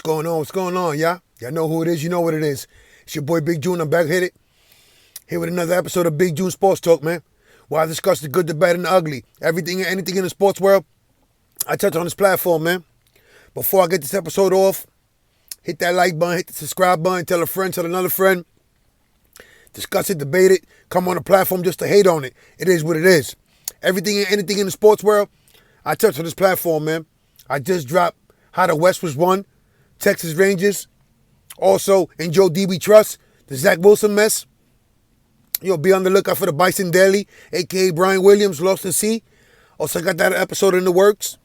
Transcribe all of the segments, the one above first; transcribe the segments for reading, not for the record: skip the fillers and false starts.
going on? What's going on, y'all? Y'all know who it is. You know what it is. It's your boy Big June. I'm back hit it. Here with another episode of Big June Sports Talk, man. Where I discuss the good, the bad, and the ugly. Everything and anything in the sports world, I touch on this platform, man. Before I get this episode off, hit that like button, hit the subscribe button, tell a friend, tell another friend. Discuss it, debate it, come on the platform just to hate on it. It is what it is. Everything and anything in the sports world, I touch on this platform, man. I just dropped how the West was won, Texas Rangers. Also, in Joe D. We Trust, the Zach Wilson mess. You'll be on the lookout for the Bison Daily, a.k.a. Brian Williams, Lost in Sea. Also, got that episode in the works.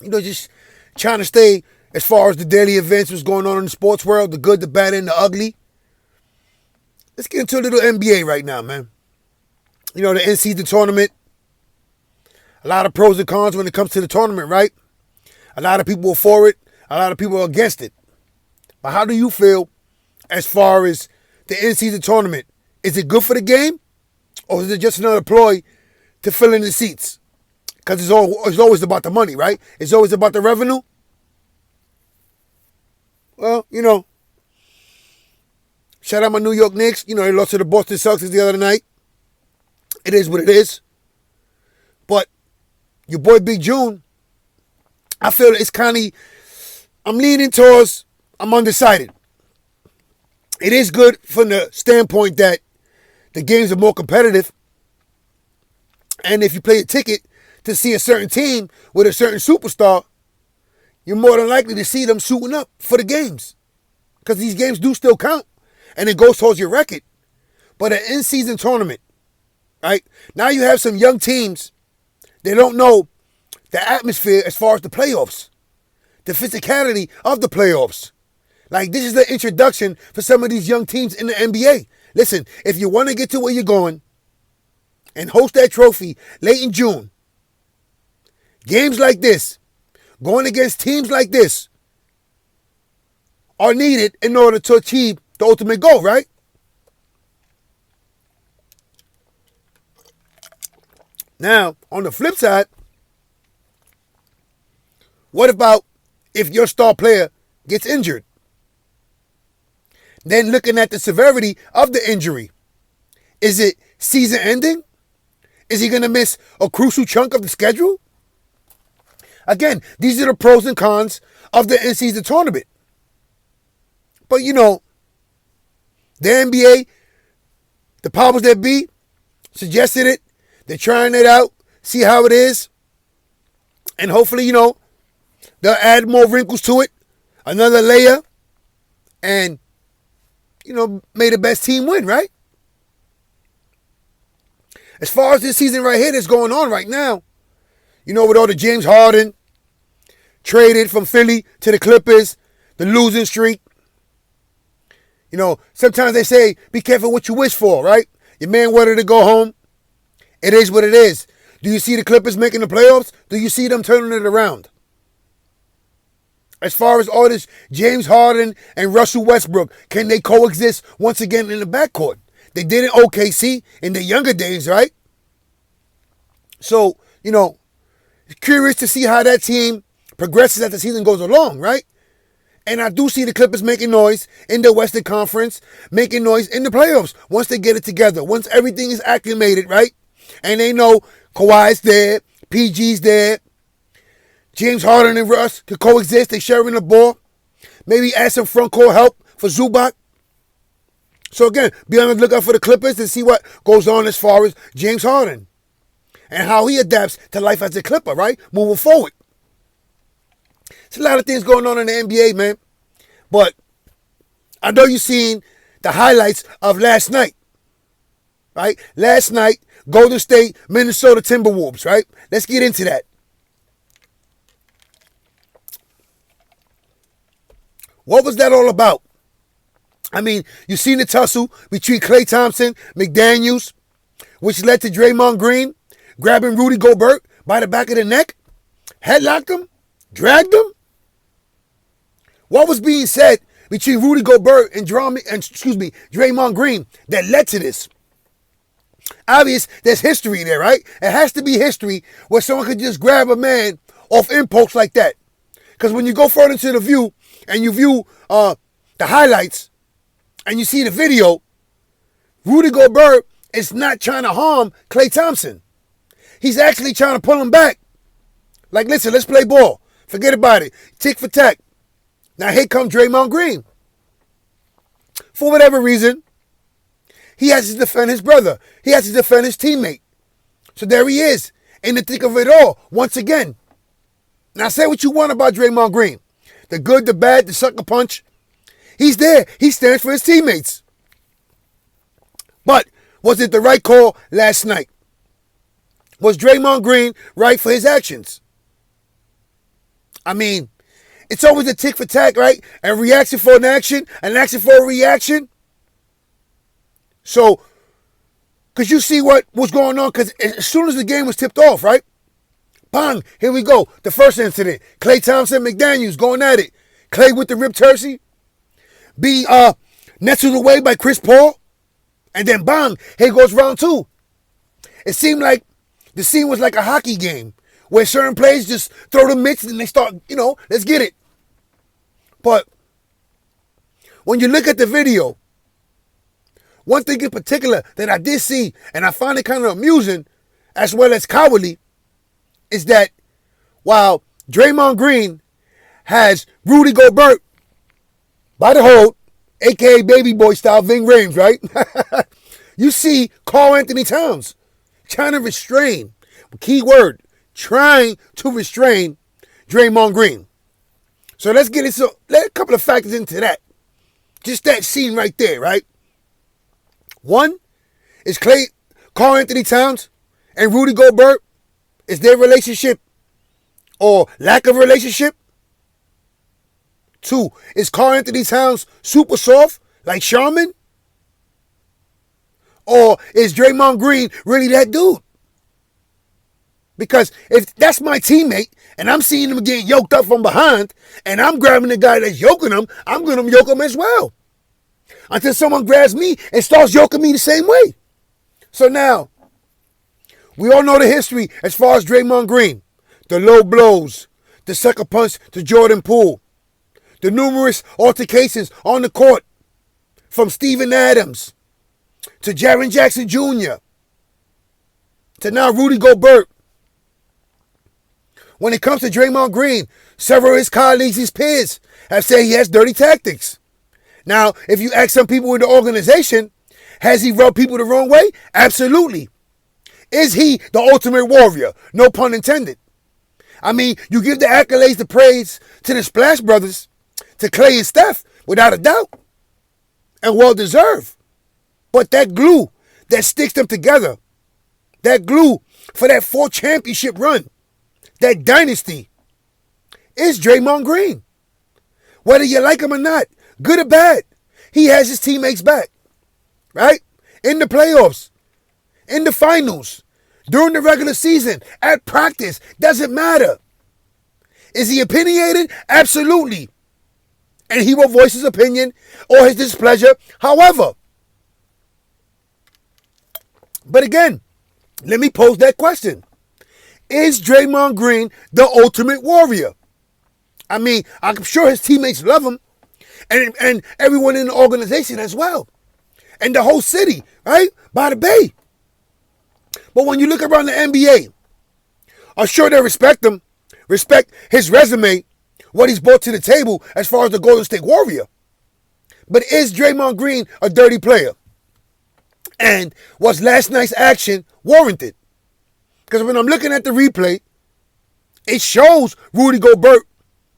Just trying to stay as far as the daily events, what's going on in the sports world, the good, the bad, and the ugly. Let's get into a little NBA right now, man. The in-season tournament. A lot of pros and cons when it comes to the tournament, right? A lot of people are for it. A lot of people are against it. But how do you feel as far as the in-season tournament? Is it good for the game? Or is it just another ploy to fill in the seats? Because it's always about the money, right? It's always about the revenue. Well, shout out my New York Knicks. They lost to the Boston Celtics the other night. It is what it is. But your boy Big June, I feel it's I'm leaning towards, I'm undecided. It is good from the standpoint that the games are more competitive. And if you play a ticket to see a certain team with a certain superstar, you're more than likely to see them suiting up for the games. Because these games do still count. And it goes towards your record. But an in-season tournament, right? Now you have some young teams. They don't know the atmosphere as far as the playoffs. The physicality of the playoffs. Like, this is the introduction for some of these young teams in the NBA. Listen, if you want to get to where you're going and host that trophy late in June, games like this, going against teams like this, are needed in order to achieve the ultimate goal, right? Now, on the flip side, what about if your star player gets injured? Then looking at the severity of the injury. Is it season ending? Is he going to miss a crucial chunk of the schedule? Again, these are the pros and cons of the in-season tournament. But the NBA, the powers that be, suggested it. They're trying it out, see how it is. And hopefully, they'll add more wrinkles to it. Another layer. And, may the best team win, right? As far as this season right here that's going on right now, with all the James Harden traded from Philly to the Clippers, the losing streak. Sometimes they say, be careful what you wish for, right? Your man wanted to go home. It is what it is. Do you see the Clippers making the playoffs? Do you see them turning it around? As far as all this James Harden and Russell Westbrook, can they coexist once again in the backcourt? They did it OKC in the younger days, right? So, curious to see how that team progresses as the season goes along, right? And I do see the Clippers making noise in the Western Conference, making noise in the playoffs once they get it together, once everything is acclimated, right? And they know Kawhi's there, PG's there, James Harden and Russ can coexist. They sharing the ball. Maybe add some front court help for Zubac. So again, be on the lookout for the Clippers to see what goes on as far as James Harden and how he adapts to life as a Clipper, right? Moving forward. There's a lot of things going on in the NBA, man. But I know you've seen the highlights of last night, right? Last night, Golden State, Minnesota Timberwolves, right? Let's get into that. What was that all about? I mean, you seen the tussle between Klay Thompson, McDaniels, which led to Draymond Green grabbing Rudy Gobert by the back of the neck, headlocked him, dragged him. What was being said between Rudy Gobert and Draymond Green that led to this? Obvious, there's history there, right? It has to be history where someone could just grab a man off impulse like that. Because when you go further into the view and you view the highlights and you see the video, Rudy Gobert is not trying to harm Klay Thompson. He's actually trying to pull him back. Like, listen, let's play ball. Forget about it. Tick for tack. Now here comes Draymond Green. For whatever reason, he has to defend his brother. He has to defend his teammate. So there he is, in the thick of it all, once again. Now say what you want about Draymond Green. The good, the bad, the sucker punch. He's there. He stands for his teammates. But was it the right call last night? Was Draymond Green right for his actions? I mean, it's always a tick for tack, right? A reaction for an action for a reaction. So, because you see what was going on, because as soon as the game was tipped off, right? Bang, here we go. The first incident. Klay Thompson, McDaniels going at it. Klay with the ripped jersey. Being nestled away by Chris Paul. And then bang, here goes round two. It seemed like the scene was like a hockey game where certain players just throw the mitts and they start, let's get it. But when you look at the video, one thing in particular that I did see, and I find it kind of amusing as well as cowardly, is that while Draymond Green has Rudy Gobert by the hold, a.k.a. baby boy style, Ving Rhames, right? You see Karl Anthony Towns trying to restrain, key word, trying to restrain Draymond Green. So let's get into a couple of factors into that. Just that scene right there, right? One is Karl Anthony Towns and Rudy Gobert. Is their relationship or lack of relationship? Two, is Karl Anthony Towns super soft like Sharman? Or is Draymond Green really that dude? Because if that's my teammate and I'm seeing him get yoked up from behind and I'm grabbing the guy that's yoking him, I'm going to yoke him as well. Until someone grabs me and starts yoking me the same way. So now, we all know the history as far as Draymond Green. The low blows, the sucker punch to Jordan Poole, the numerous altercations on the court from Steven Adams to Jaren Jackson Jr. to now Rudy Gobert. When it comes to Draymond Green, several of his colleagues, his peers, have said he has dirty tactics. Now, if you ask some people in the organization, has he rubbed people the wrong way? Absolutely. Is he the ultimate warrior? No pun intended. I mean, you give the accolades, the praise to the Splash Brothers, to Klay and Steph, without a doubt. And well deserved. But that glue that sticks them together, that glue for that 4th championship run, that dynasty, is Draymond Green. Whether you like him or not, good or bad, he has his teammates back. Right? In the playoffs, in the finals, during the regular season, at practice, doesn't matter. Is he opinionated? Absolutely. And he will voice his opinion or his displeasure, however. But again, let me pose that question. Is Draymond Green the ultimate warrior? I mean, I'm sure his teammates love him and everyone in the organization as well. And the whole city, right? By the Bay. But when you look around the NBA, I'm sure they respect him, respect his resume, what he's brought to the table as far as the Golden State Warrior. But is Draymond Green a dirty player? And was last night's action warranted? Because when I'm looking at the replay, it shows Rudy Gobert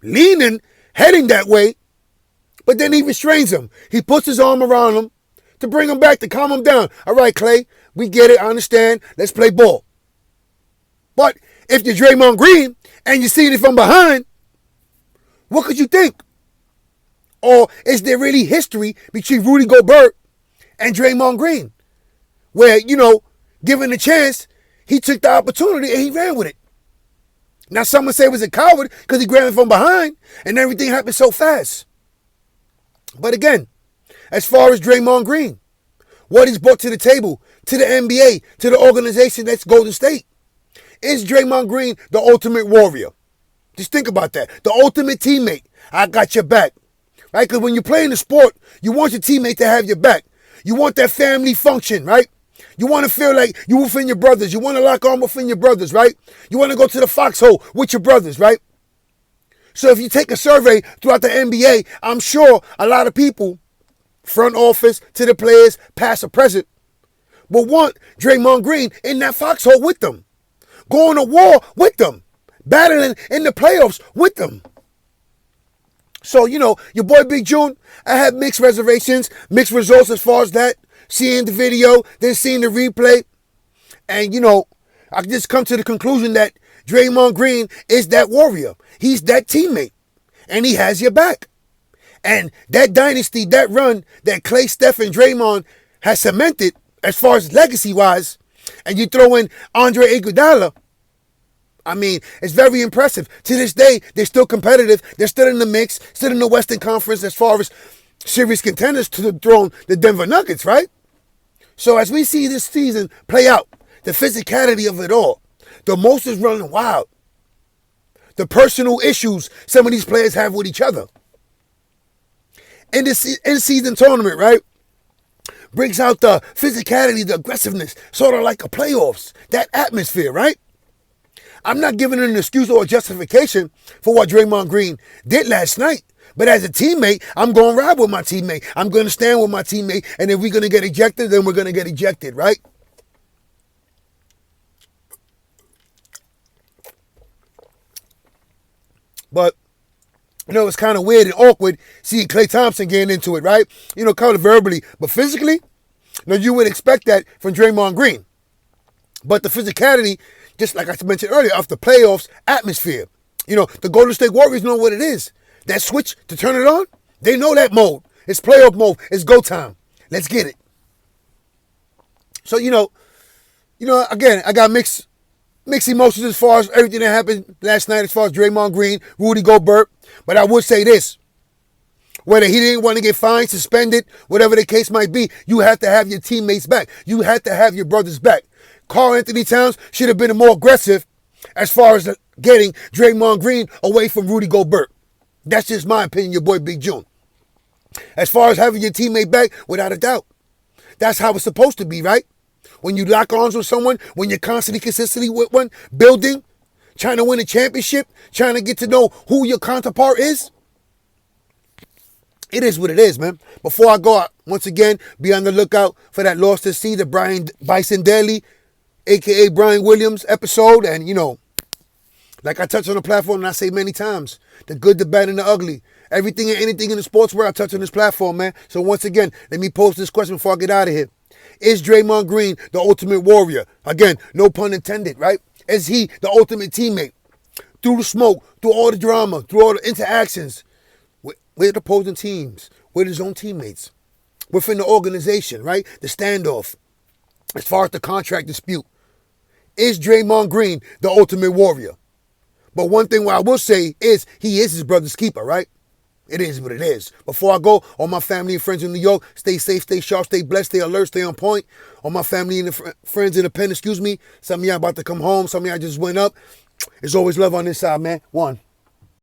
leaning, heading that way, but then he restrains him. He puts his arm around him to bring him back, to calm him down. All right, Klay, we get it, I understand. Let's play ball. But if you're Draymond Green and you're seeing it from behind, what could you think? Or is there really history between Rudy Gobert and Draymond Green? Where, given the chance, he took the opportunity and he ran with it. Now, some would say it was a coward because he grabbed it from behind and everything happened so fast. But again, as far as Draymond Green, what he's brought to the table, to the NBA, to the organization that's Golden State, is Draymond Green the ultimate warrior? Just think about that. The ultimate teammate. I got your back. Right? Because when you're playing the sport, you want your teammate to have your back. You want that family function, right? You want to feel like you within your brothers. You want to lock arm within your brothers, right? You want to go to the foxhole with your brothers, right? So if you take a survey throughout the NBA, I'm sure a lot of people, front office to the players, past or present, will want Draymond Green in that foxhole with them. Going to war with them. Battling in the playoffs with them. So, your boy Big June, I had mixed reservations, mixed results as far as that. Seeing the video, then seeing the replay. And, I just come to the conclusion that Draymond Green is that warrior. He's that teammate. And he has your back. And that dynasty, that run that Clay, Steph, and Draymond has cemented as far as legacy-wise, and you throw in Andre Iguodala, I mean, it's very impressive. To this day, they're still competitive. They're still in the mix, still in the Western Conference as far as serious contenders to dethrone the Denver Nuggets, right? So as we see this season play out, the physicality of it all, the most is running wild. The personal issues some of these players have with each other. In this in-season tournament, right, brings out the physicality, the aggressiveness, sort of like a playoffs, that atmosphere, right? I'm not giving an excuse or a justification for what Draymond Green did last night. But as a teammate, I'm going to ride with my teammate. I'm going to stand with my teammate. And if we're going to get ejected, then we're going to get ejected, right? But, it's kind of weird and awkward seeing Klay Thompson getting into it, right? Kind of verbally. But physically, you would expect that from Draymond Green. But the physicality, just like I mentioned earlier, of the playoffs atmosphere. The Golden State Warriors know what it is. That switch to turn it on, they know that mode. It's playoff mode. It's go time. Let's get it. So, again, I got mixed emotions as far as everything that happened last night as far as Draymond Green, Rudy Gobert. But I would say this. Whether he didn't want to get fined, suspended, whatever the case might be, you have to have your teammates back. You have to have your brothers back. Karl Anthony Towns should have been more aggressive as far as getting Draymond Green away from Rudy Gobert. That's just my opinion, your boy Big June. As far as having your teammate back, without a doubt. That's how it's supposed to be, right? When you lock arms with someone, when you're consistently with one, building, trying to win a championship, trying to get to know who your counterpart is. It is what it is, man. Before I go out, once again, be on the lookout for that Lost to See, the Brian Bison Daily, a.k.a. Brian Williams episode. And, like I touch on the platform and I say many times, the good, the bad, and the ugly. Everything and anything in the sports world I touch on this platform, man. So once again, let me pose this question before I get out of here. Is Draymond Green the ultimate warrior? Again, no pun intended, right? Is he the ultimate teammate? Through the smoke, through all the drama, through all the interactions with opposing teams, with his own teammates, within the organization, right? The standoff, as far as the contract dispute. Is Draymond Green the ultimate warrior? But one thing what I will say is he is his brother's keeper, right? It is what it is. Before I go, all my family and friends in New York, stay safe, stay sharp, stay blessed, stay alert, stay on point. All my family and friends in the pen, some of y'all about to come home, some of y'all just went up. There's always love on this side, man. One.